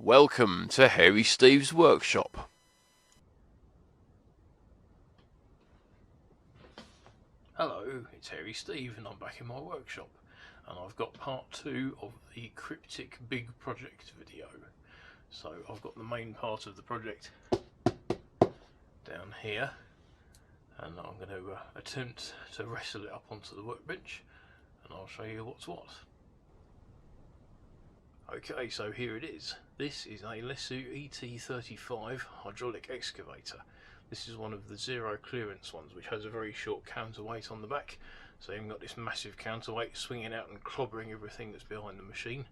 Welcome to Hairy Steve's workshop. Hello, it's Hairy Steve and I'm back in my workshop, and I've got part 2 of the Cryptic Big Project video. So I've got the main part of the project down here, and I'm going to attempt to wrestle it up onto the workbench, and I'll show you what's what. Okay, so here it is. This is a Lesu ET35 hydraulic excavator. This is one of the zero clearance ones, which has a very short counterweight on the back, so you've got this massive counterweight swinging out and clobbering everything that's behind the machine.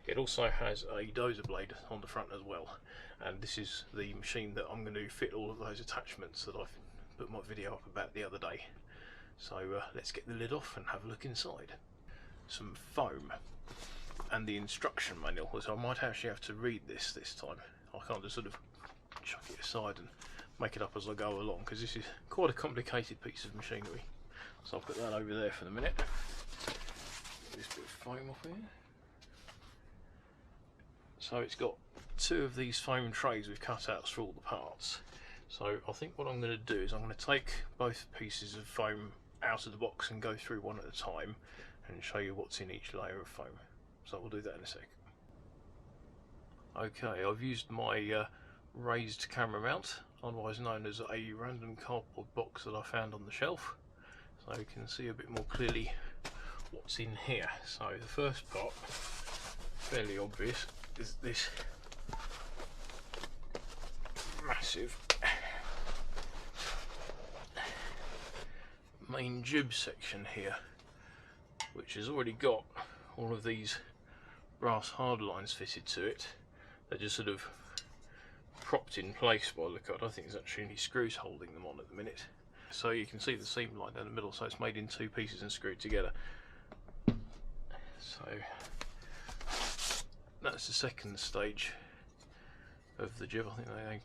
It also has a dozer blade on the front as well, and this is the machine that I'm going to fit all of those attachments that I've put my video up about the other day. So let's get the lid off and have a look inside. Some foam and the instruction manual, so I might actually have to read this time. I can't just sort of chuck it aside and make it up as I go along, because this is quite a complicated piece of machinery. So I'll put that over there for the minute. Get this bit of foam off here. So it's got 2 of these foam trays with cutouts for all the parts. So I think what I'm going to do is I'm going to take both pieces of foam out of the box and go through one at a time and show you what's in each layer of foam. So we'll do that in a sec. Okay, I've used my raised camera mount, otherwise known as a random cardboard box that I found on the shelf, so you can see a bit more clearly what's in here. So the first part, fairly obvious, is this massive main jib section here, which has already got all of these brass hard lines fitted to it. They're just sort of propped in place by the look. I don't think there's actually any screws holding them on at the minute. So you can see the seam line down the middle, so it's made in 2 pieces and screwed together. So that's the second stage of the jib. I think they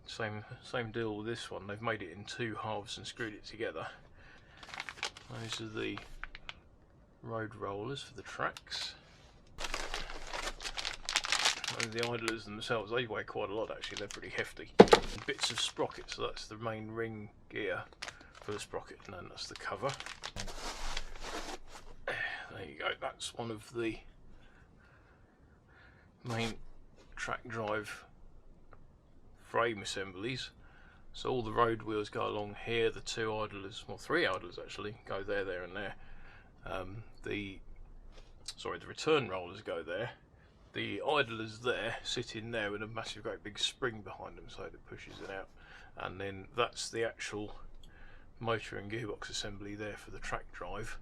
same deal with this one. They've made it in 2 halves and screwed it together. Those are the road rollers for the tracks. And the idlers themselves, they weigh quite a lot actually, they're pretty hefty. And bits of sprocket, so that's the main ring gear for the sprocket, and then that's the cover. There you go, that's one of the main track drive frame assemblies. So all the road wheels go along here, the 2 idlers, well 3 idlers actually, go there, there and there. The return rollers go there. The idlers there sit in there with a massive great big spring behind them, so it pushes it out. And then that's the actual motor and gearbox assembly there for the track drive.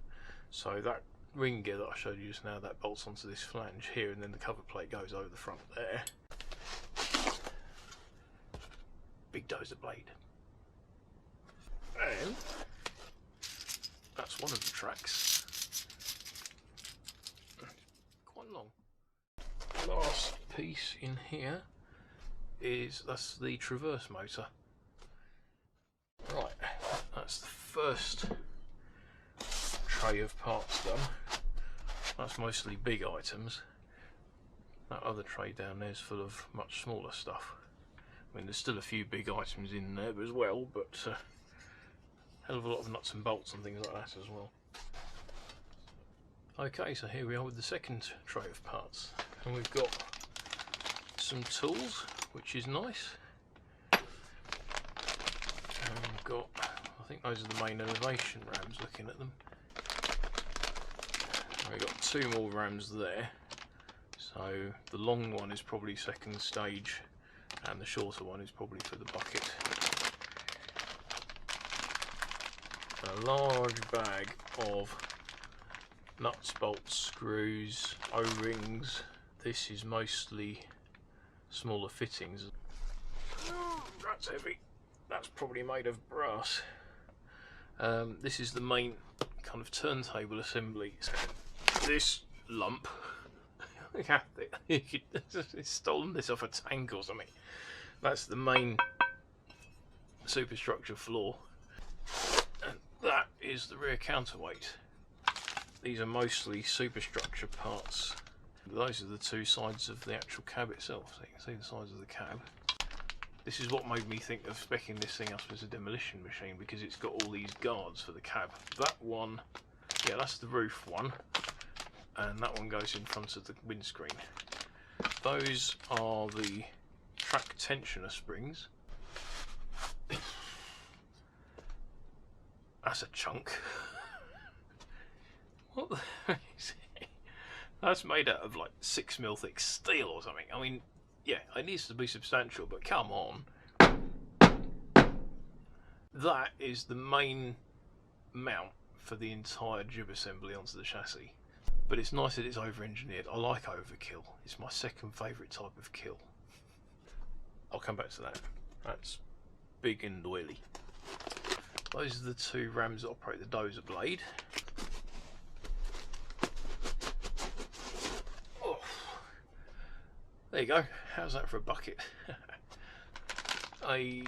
So that ring gear that I showed you just now, that bolts onto this flange here, and then the cover plate goes over the front there. Big dozer blade. And that's one of the tracks. Quite long. Last piece in here that's the traverse motor. Right, that's the first tray of parts done. That's mostly big items. That other tray down there is full of much smaller stuff. I mean, there's still a few big items in there as well, but hell of a lot of nuts and bolts and things like that as well. Okay, so here we are with the second tray of parts, and we've got some tools, which is nice. And we've got, I think those are the main elevation rams, looking at them. And we've got 2 more rams there, so the long one is probably second stage, and the shorter one is probably for the bucket. A large bag of nuts, bolts, screws, O-rings. This is mostly smaller fittings. Oh, that's heavy. That's probably made of brass. This is the main kind of turntable assembly. This lump, it's stolen this off a tank or something. That's the main superstructure floor, and that is the rear counterweight. These are mostly superstructure parts. those are the two sides of the actual cab itself. So you can see the sides of the cab. This is what made me think of speccing this thing up as a demolition machine, because it's got all these guards for the cab. That one, yeah, that's the roof one, and that one goes in front of the windscreen. Those are the track tensioner springs. That's a chunk. What the heck is it? That's made out of like 6mm thick steel or something. I mean, yeah, it needs to be substantial, but come on. That is the main mount for the entire jib assembly onto the chassis. But it's nice that it's over-engineered. I like overkill. It's my second favourite type of kill. I'll come back to that. That's big and oily. Those are the two rams that operate the dozer blade. Oh, there you go. How's that for a bucket? A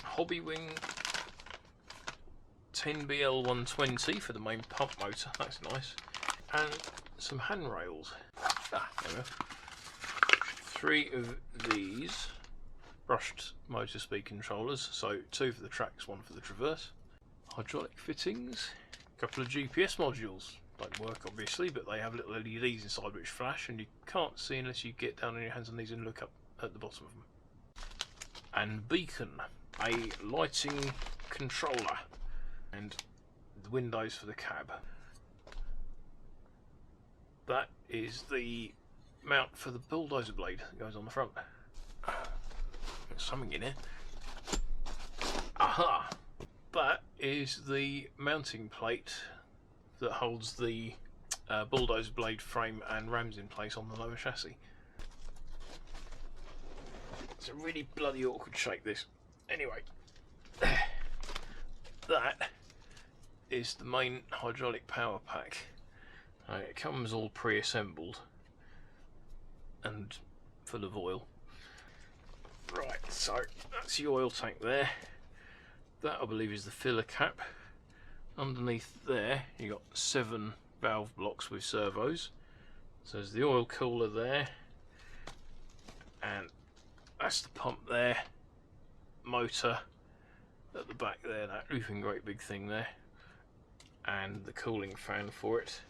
Hobbywing 10BL120 for the main pump motor. That's nice. And some handrails. There we go. 3 of these brushed motor speed controllers, so 2 for the tracks, 1 for the traverse. Hydraulic fittings, a couple of GPS modules. Don't work obviously, but they have little LEDs inside which flash, and you can't see unless you get down on your hands and knees and look up at the bottom of them. And beacon, a lighting controller, and the windows for the cab. That is the mount for the bulldozer blade that goes on the front. There's something in it. Aha! That is the mounting plate that holds the bulldozer blade frame and rams in place on the lower chassis. It's a really bloody awkward shape, this. Anyway, that is the main hydraulic power pack. It comes all pre-assembled and full of oil. Right, so that's the oil tank there. That, I believe, is the filler cap. Underneath there you got 7 valve blocks with servos. So there's the oil cooler there, and that's the pump there. Motor at the back there, that roofing great big thing there, and the cooling fan for it.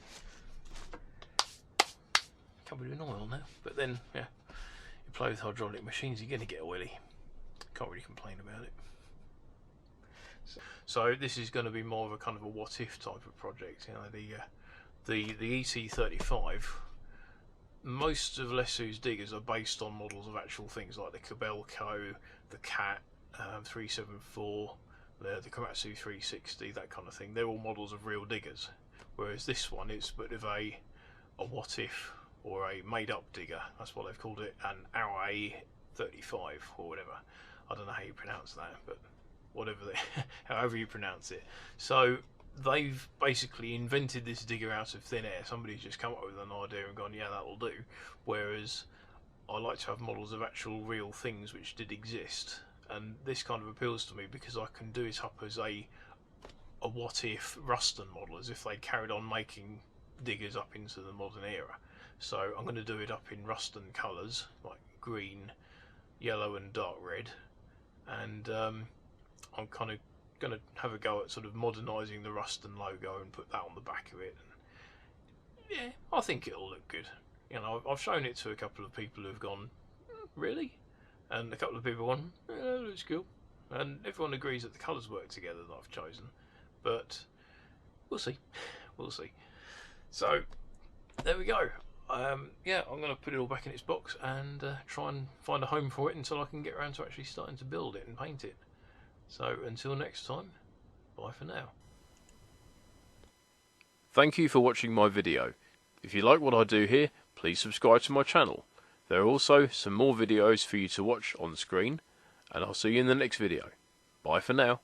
Covered in oil now, but then, yeah, you play with hydraulic machines, you're going to get oily. Can't really complain about it. So this is going to be more of a kind of a what-if type of project. You know, the ET35. Most of Lesu's diggers are based on models of actual things like the Kobelco, the Cat 374, the Komatsu 360, that kind of thing. They're all models of real diggers, whereas this one is a bit of a what-if, or a made-up digger. That's what they've called it, an RA35 or whatever. I don't know how you pronounce that, but whatever however you pronounce it. So they've basically invented this digger out of thin air. Somebody's just come up with an idea and gone, yeah, that'll do. Whereas I like to have models of actual real things which did exist, and this kind of appeals to me because I can do it up as a what-if Ruston model, as if they carried on making diggers up into the modern era. So I'm going to do it up in Ruston colours, like green, yellow and dark red, and I'm kind of going to have a go at sort of modernising the Ruston logo and put that on the back of it. And yeah, I think it'll look good. You know, I've shown it to a couple of people who've gone, really? And a couple of people have gone, yeah, that looks cool. And everyone agrees that the colours work together that I've chosen. But we'll see. We'll see. So there we go. Yeah, I'm going to put it all back in its box and try and find a home for it until I can get around to actually starting to build it and paint it. So until next time, bye for now. Thank you for watching my video. If you like what I do here, please subscribe to my channel. There are also some more videos for you to watch on screen, and I'll see you in the next video. Bye for now.